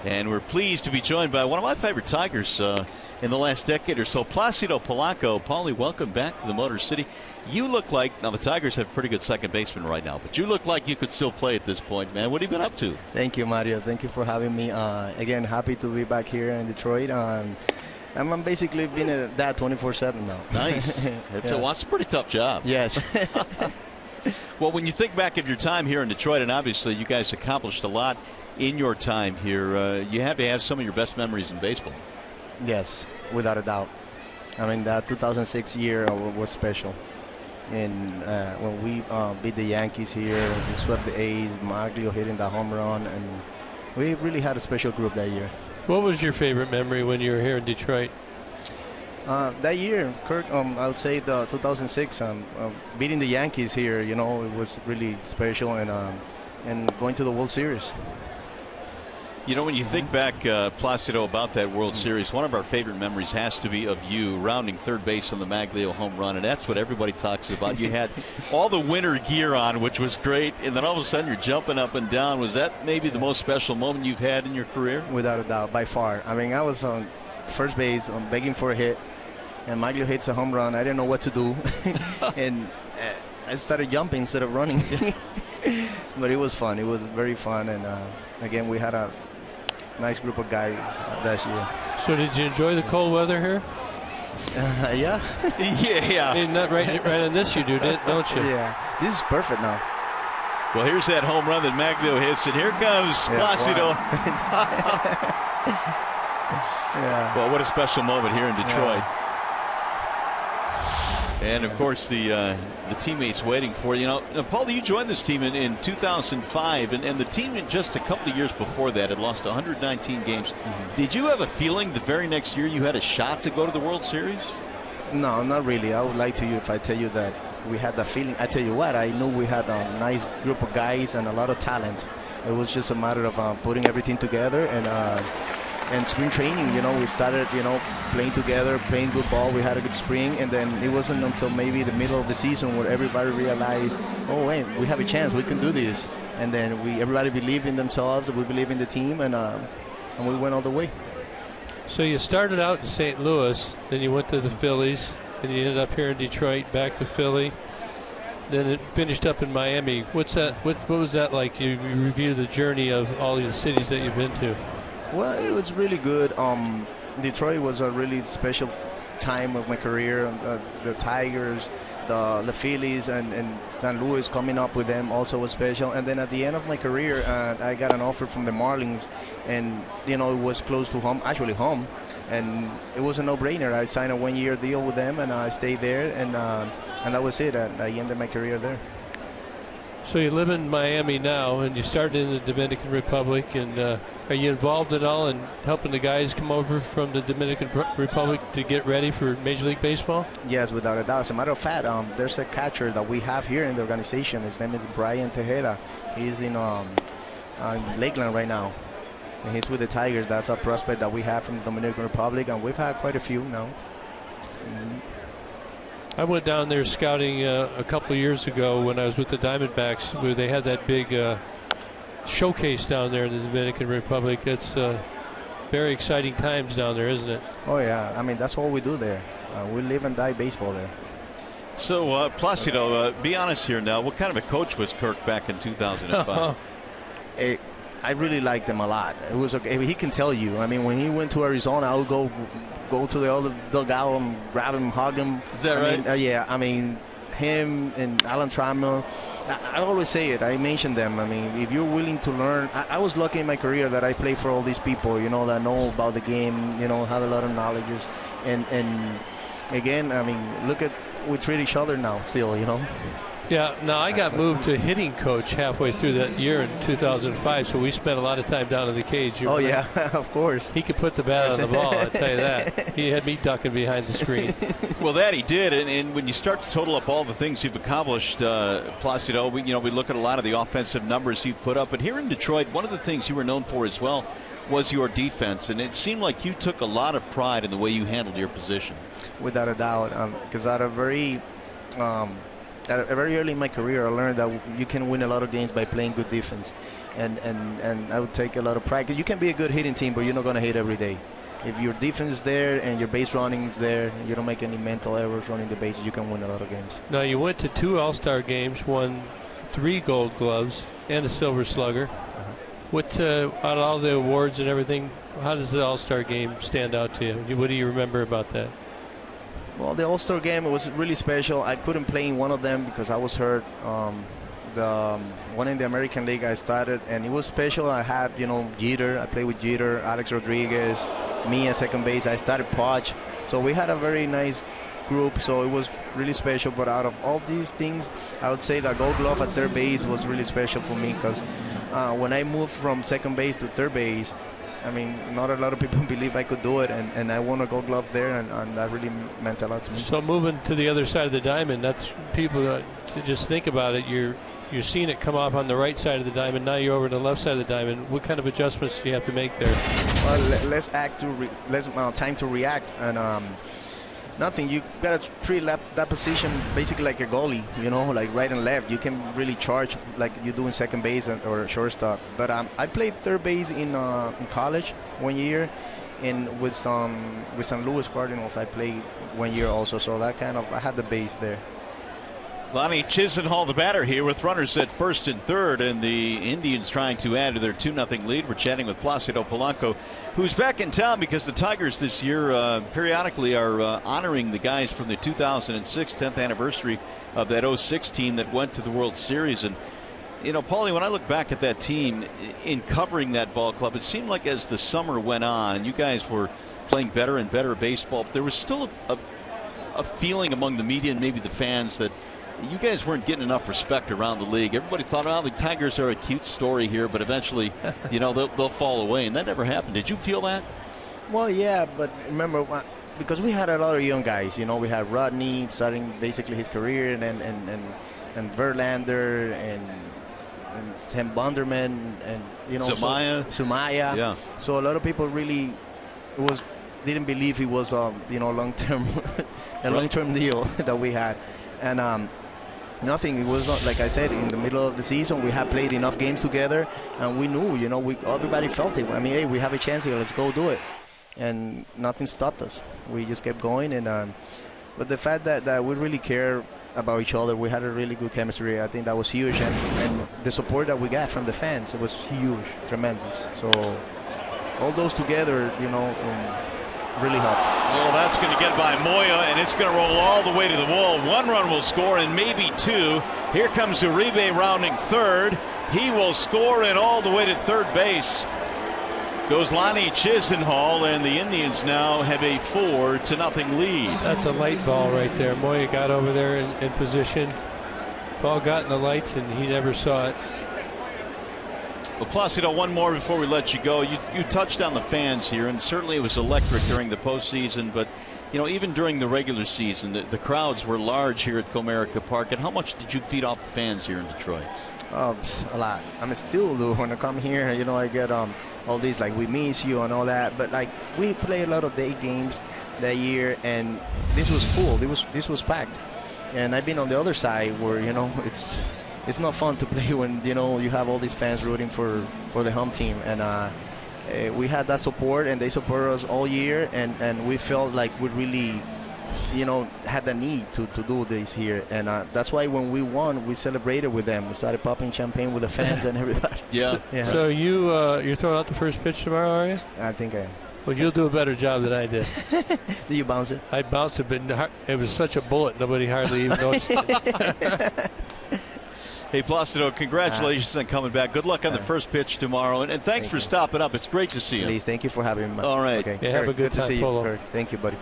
And we're pleased to be joined by one of my favorite Tigers in the last decade or so, Placido Polanco. Paulie, welcome back to the Motor City. You look like, now the Tigers have a pretty good second baseman right now, but you look like you could still play at this point, man. What have you been up to? Thank you, Mario. Thank you for having me. Again, happy to be back here in Detroit. I'm basically being a dad 24/7 now. Nice. It's a pretty tough job. Yes. Well, when you think back of your time here in Detroit, and obviously you guys accomplished a lot in your time here, you have to have some of your best memories in baseball. Yes, without a doubt. I mean, that 2006 year was special. And when we beat the Yankees here, we swept the A's, Maglio hitting the home run, and we really had a special group that year. What was your favorite memory when you were here in Detroit? That year, Kirk, I would say the 2006, beating the Yankees here, you know, it was really special, and going to the World Series. You know, when you think back, Placido, about that World Series, one of our favorite memories has to be of you rounding third base on the Maglio home run, and that's what everybody talks about. You had all the winter gear on, which was great, and then all of a sudden you're jumping up and down. Was that maybe the most special moment you've had in your career? Without a doubt, by far. I mean, I was on first base, begging for a hit, and Maglio hits a home run. I didn't know what to do, and I started jumping instead of running. But it was fun. It was very fun, and again, we had a nice group of guys that year. So did you enjoy the cold weather here? Yeah. Yeah. I mean, not right on this you do, don't you? Yeah. This is perfect now. Well, here's that home run that Maglio hits, and here comes Placido. Yeah. Well, what a special moment here in Detroit. Yeah. And, of course, the teammates waiting for you. Now, Paul, you joined this team in 2005, and the team in just a couple of years before that had lost 119 games. Mm-hmm. Did you have a feeling the very next year you had a shot to go to the World Series? No, not really. I would lie to you if I tell you that we had that feeling. I tell you what, I knew we had a nice group of guys and a lot of talent. It was just a matter of putting everything together, and spring training, you know, we started, you know, playing together, playing good ball. We had a good spring, and then it wasn't until maybe the middle of the season where everybody realized, oh, wait, we have a chance, we can do this. And then everybody believed in themselves, we believed in the team, and we went all the way. So you started out in St. Louis, then you went to the Phillies, and you ended up here in Detroit, back to Philly. Then it finished up in Miami. What was that like? You review the journey of all the cities that you've been to. Well, it was really good. Detroit was a really special time of my career. The Tigers, the Phillies, and St. Louis, coming up with them also was special. And then at the end of my career, I got an offer from the Marlins, and you know, it was close to home, actually home, and it was a no-brainer. I signed a one-year deal with them, and I stayed there, and that was it. I ended my career there. So you live in Miami now, and you started in the Dominican Republic, and are you involved at all in helping the guys come over from the Dominican Republic to get ready for Major League Baseball? Yes, without a doubt. As a matter of fact, there's a catcher that we have here in the organization. His name is Brian Tejeda. He's in Lakeland right now, and he's with the Tigers. That's a prospect that we have from the Dominican Republic, and we've had quite a few now. Mm-hmm. I went down there scouting a couple of years ago when I was with the Diamondbacks, where they had that big showcase down there in the Dominican Republic. It's very exciting times down there, isn't it? Oh, yeah. I mean, that's all we do there. We live and die baseball there. So, Placido, be honest here now. What kind of a coach was Kirk back in 2005? I really liked him a lot. It was okay. He can tell you. I mean, when he went to Arizona, I would go to the other dugout and grab him, hug him. Is that right? Yeah. I mean, him and Alan Trammell. I always say it. I mention them. I mean, if you're willing to learn, I was lucky in my career that I played for all these people, you know, that know about the game, you know, have a lot of knowledge. And again, I mean, look at, we treat each other now still, you know. Yeah, no, I got moved to hitting coach halfway through that year in 2005, so we spent a lot of time down in the cage. Oh, yeah, of course. He could put the bat on the ball, I'll tell you that. He had me ducking behind the screen. Well, that he did, and when you start to total up all the things you've accomplished, Placido, we look at a lot of the offensive numbers you've put up, but here in Detroit, one of the things you were known for as well was your defense, and it seemed like you took a lot of pride in the way you handled your position. Without a doubt, because I had a very very early in my career, I learned that you can win a lot of games by playing good defense, and I would take a lot of practice. You can be a good hitting team, but you're not going to hit every day. If your defense is there and your base running is there, you don't make any mental errors running the bases, you can win a lot of games. Now, you went to 2 All-Star games, won 3 Gold Gloves and a Silver Slugger. What, out of all the awards and everything, how does the All-Star game stand out to you? What do you remember about that? Well, the All-Star game, it was really special. I couldn't play in one of them because I was hurt. The one in the American League I started, and it was special. I had, Jeter. I played with Jeter, Alex Rodriguez, me at second base. I started Podge. So we had a very nice group, so it was really special. But out of all these things, I would say the Gold Glove at third base was really special for me because when I moved from second base to third base, I mean, not a lot of people believe I could do it, and I won a Gold Glove there, and that really meant a lot to me. So moving to the other side of the diamond, that's people to just think about it. You're seeing it come off on the right side of the diamond. Now you're over to the left side of the diamond. What kind of adjustments do you have to make there? Well, less time to react, and nothing. You gotta treat that position basically like a goalie, like right and left. You can really charge like you do in second base or shortstop. But I played third base in college 1 year, and with St. Louis Cardinals I played 1 year also. So that kind of I had the base there. Lonnie Chisenhall, the batter here, with runners at first and third, and the Indians trying to add to their 2-0 lead. We're chatting with Placido Polanco, who's back in town because the Tigers this year periodically are honoring the guys from the 2006 10th anniversary of that 06 team that went to the World Series. And Paulie, when I look back at that team in covering that ball club, it seemed like as the summer went on, you guys were playing better and better baseball, but there was still a feeling among the media and maybe the fans that you guys weren't getting enough respect around the league. Everybody thought, the Tigers are a cute story here, but eventually, they'll fall away, and that never happened. Did you feel that? Well, yeah, but remember, because we had a lot of young guys. We had Rodney starting basically his career, and Verlander and Sam Bunderman and Sumaya. Yeah. So a lot of people really didn't believe it was long-term long-term deal that we had, and nothing. It was not, like I said, in the middle of the season we had played enough games together, and we knew, everybody felt it. I mean, hey, we have a chance here, let's go do it, and nothing stopped us. We just kept going, and but the fact that we really care about each other, we had a really good chemistry. I think that was huge, and the support that we got from the fans, it was huge, tremendous. So all those together, really helped. Well, that's going to get by Moya, and it's going to roll all the way to the wall. 1 run will score, and maybe 2. Here comes Uribe rounding third. He will score, and all the way to third base goes Lonnie Chisenhall, and the Indians now have a 4-0 lead. That's a light ball right there. Moya got over there in position. Ball got in the lights, and he never saw it. Well, Placido, one more before we let you go. You touched on the fans here, and certainly it was electric during the postseason, but even during the regular season, the crowds were large here at Comerica Park. And how much did you feed off the fans here in Detroit? A lot. I mean, still do. When I come here, I get all these like "we miss you" and all that. But like we play a lot of day games that year, and this was full. This was packed. And I've been on the other side where it's not fun to play when you have all these fans rooting for the home team, and we had that support, and they supported us all year, and we felt like we really had the need to do this here, and that's why when we won, we celebrated with them. We started popping champagne with the fans and everybody. Yeah. So you're throwing out the first pitch tomorrow, are you? I think I am. Well, you'll do a better job than I did. Did you bounce it? I bounced it, but it was such a bullet, nobody hardly even noticed it. Hey, Placido, congratulations on coming back. Good luck on the first pitch tomorrow, and thanks for stopping up. It's great to see you. Please, thank you for having me. All right. Okay. Yeah, have a good time, to see Polo. you. Thank you, buddy.